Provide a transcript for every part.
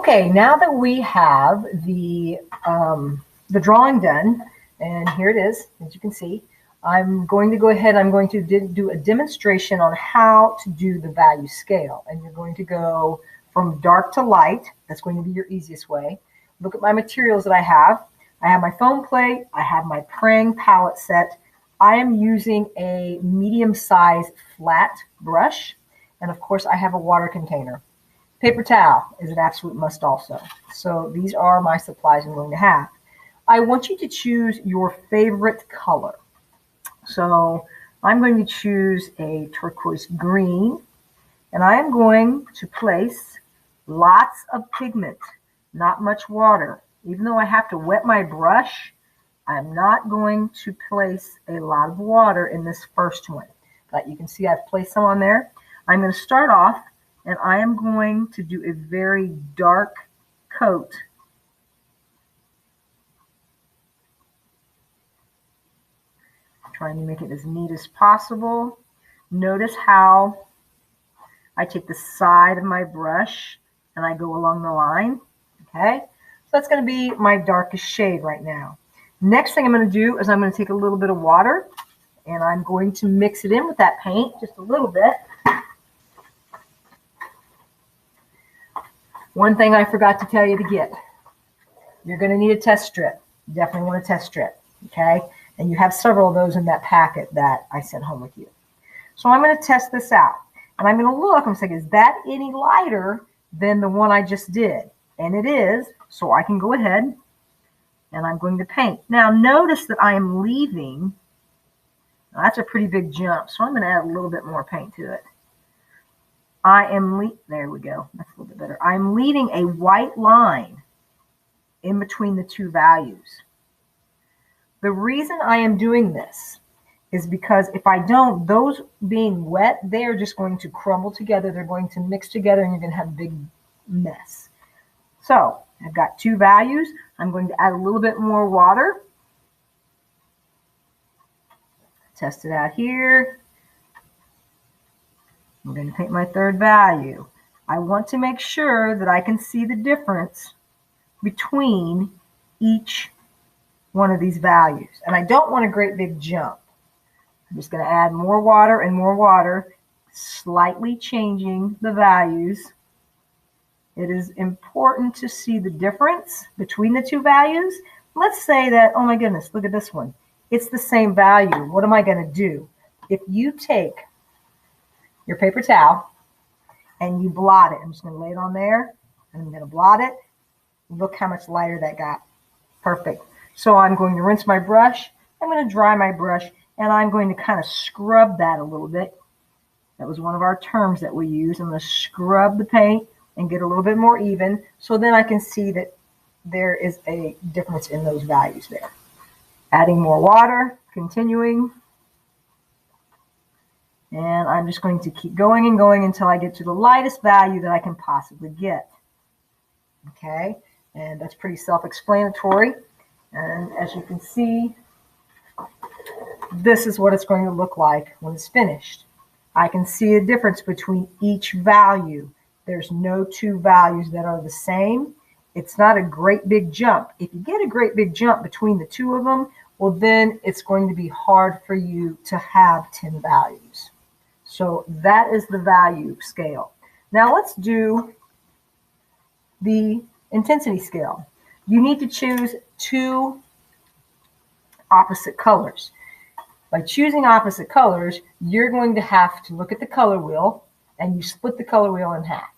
Okay, now that we have the drawing done, and here it is, as you can see, I'm going to go ahead, I'm going to do a demonstration on how to do the value scale. And you're going to go from dark to light. That's going to be your easiest way. Look at my materials that I have. I have my foam plate. I have my Prang palette set. I am using a medium-sized flat brush. And of course, I have a water container. Paper towel is an absolute must also. So these are my supplies I'm going to have. I want you to choose your favorite color. So I'm going to choose a turquoise green, and I am going to place lots of pigment, not much water. Even though I have to wet my brush, I'm not going to place a lot of water in this first one. But you can see I've placed some on there. I'm going to start off, and I am going to do a very dark coat. Trying to make it as neat as possible. Notice how I take the side of my brush and I go along the line. Okay, so that's going to be my darkest shade right now. Next thing I'm going to do is I'm going to take a little bit of water and I'm going to mix it in with that paint just a little bit. One thing I forgot to tell you to get. You're going to need a test strip. You definitely want a test strip. Okay, and you have several of those in that packet that I sent home with you. So I'm going to test this out. And I'm going to look and say, is that any lighter than the one I just did? And it is, so I can go ahead and I'm going to paint. Now notice that I am leaving, now that's a pretty big jump, so I'm going to add a little bit more paint to it. There we go, that's a little bit better. I'm leaving a white line in between the two values. The reason I am doing this is because if I don't, those being wet, they are just going to crumble together. They're going to mix together and you're going to have a big mess. So I've got two values. I'm going to add a little bit more water. Test it out here. I'm going to paint my third value. I want to make sure that I can see the difference between each one of these values. And I don't want a great big jump. I'm just going to add more water and more water, slightly changing the values. It is important to see the difference between the two values. Let's say that, oh my goodness, look at this one. It's the same value. What am I going to do? If you take your paper towel and you blot it, I'm just going to lay it on there and I'm going to blot it. Look how much lighter that got. Perfect. So I'm going to rinse my brush. I'm going to dry my brush. And I'm going to kind of scrub that a little bit. That was one of our terms that we use. I'm going to scrub the paint and get a little bit more even. So then I can see that there is a difference in those values there. Adding more water, continuing. And I'm just going to keep going and going until I get to the lightest value that I can possibly get. Okay, and that's pretty self-explanatory. And as you can see, this is what it's going to look like when it's finished. I can see a difference between each value. There's no two values that are the same. It's not a great big jump. If you get a great big jump between the two of them, well then it's going to be hard for you to have 10 values. So that is the value scale. Now let's do the intensity scale. You need to choose two opposite colors. By choosing opposite colors, you're going to have to look at the color wheel and you split the color wheel in half.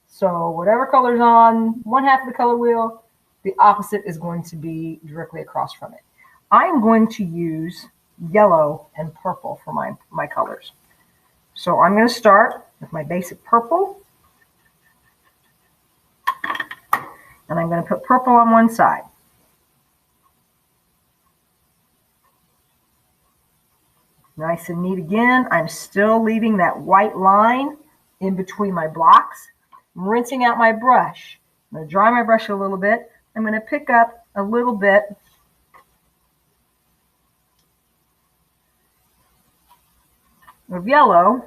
So whatever color is on one half of the color wheel, the opposite is going to be directly across from it. I'm going to use yellow and purple for my colors. So I'm going to start with my basic purple. And I'm going to put purple on one side. Nice and neat again. I'm still leaving that white line in between my blocks. I'm rinsing out my brush. I'm going to dry my brush a little bit. I'm going to pick up a little bit of yellow.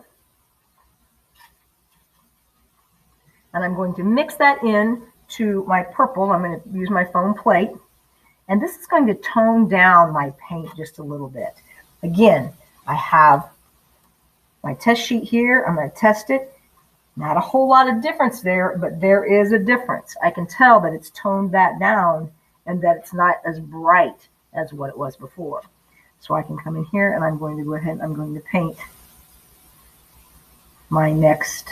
And I'm going to mix that in to my purple. I'm going to use my foam plate. And this is going to tone down my paint just a little bit. Again, I have my test sheet here. I'm going to test it. Not a whole lot of difference there, but there is a difference. I can tell that it's toned that down and that it's not as bright as what it was before. So I can come in here and I'm going to go ahead and I'm going to paint my next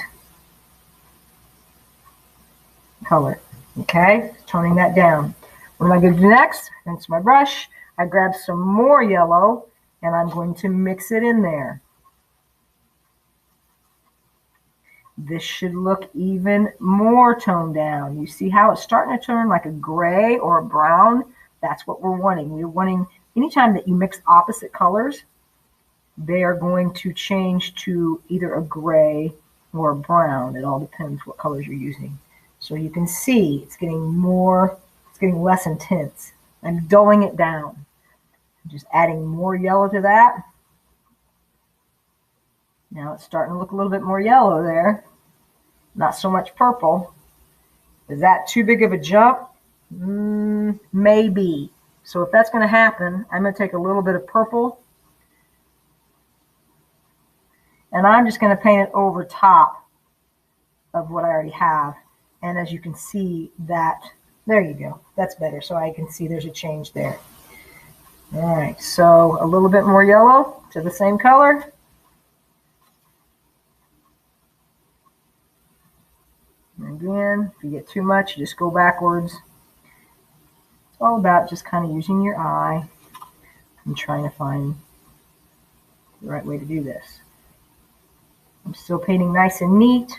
color. Okay, toning that down. What am I going to do next? Rinse my brush. I grab some more yellow and I'm going to mix it in there. This should look even more toned down. You see how it's starting to turn like a gray or a brown? That's what we're wanting. We're wanting, anytime that you mix opposite colors, they are going to change to either a gray or a brown. It all depends what colors you're using. So you can see it's getting more, it's getting less intense. I'm dulling it down. I'm just adding more yellow to that. Now it's starting to look a little bit more yellow there. Not so much purple. Is that too big of a jump? Maybe. So if that's going to happen, I'm going to take a little bit of purple and I'm just going to paint it over top of what I already have. And as you can see that, there you go. That's better. So I can see there's a change there. All right, so a little bit more yellow to the same color. And again, if you get too much, you just go backwards. It's all about just kind of using your eye and trying to find the right way to do this. I'm still painting nice and neat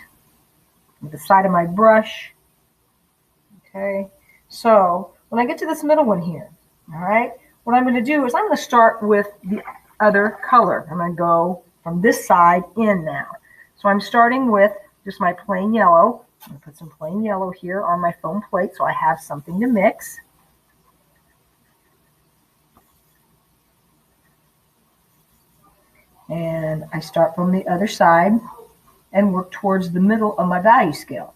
with the side of my brush. Okay, so when I get to this middle one here, all right, what I'm going to do is I'm going to start with the other color. I'm going to go from this side in now. So I'm starting with just my plain yellow. I'm going to put some plain yellow here on my foam plate so I have something to mix. And I start from the other side and work towards the middle of my value scale.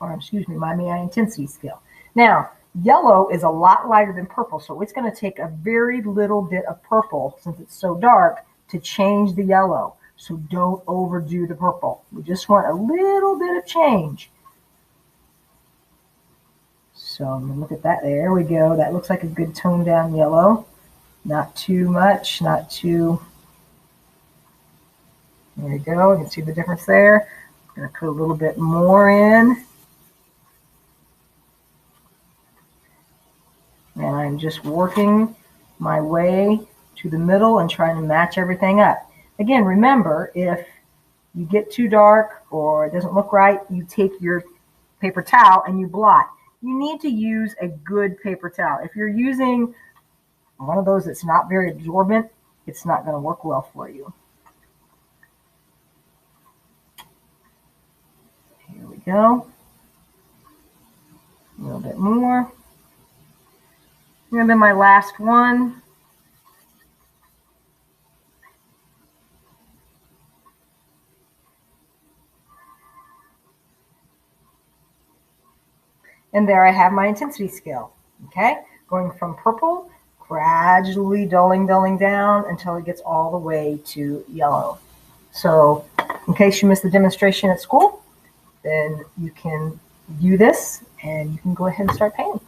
Or excuse me, my intensity scale. Now, yellow is a lot lighter than purple, so it's going to take a very little bit of purple, since it's so dark, to change the yellow. So don't overdo the purple. We just want a little bit of change. So I'm going to look at that. There we go. That looks like a good toned down yellow. Not too much, not too... There you go. You can see the difference there. I'm going to put a little bit more in. And I'm just working my way to the middle and trying to match everything up. Again, remember, if you get too dark or it doesn't look right, you take your paper towel and you blot. You need to use a good paper towel. If you're using one of those that's not very absorbent, it's not going to work well for you. Here we go. A little bit more. And then my last one. And there I have my intensity scale. Okay, going from purple, gradually dulling down until it gets all the way to yellow. So in case you missed the demonstration at school, then you can view this and you can go ahead and start painting.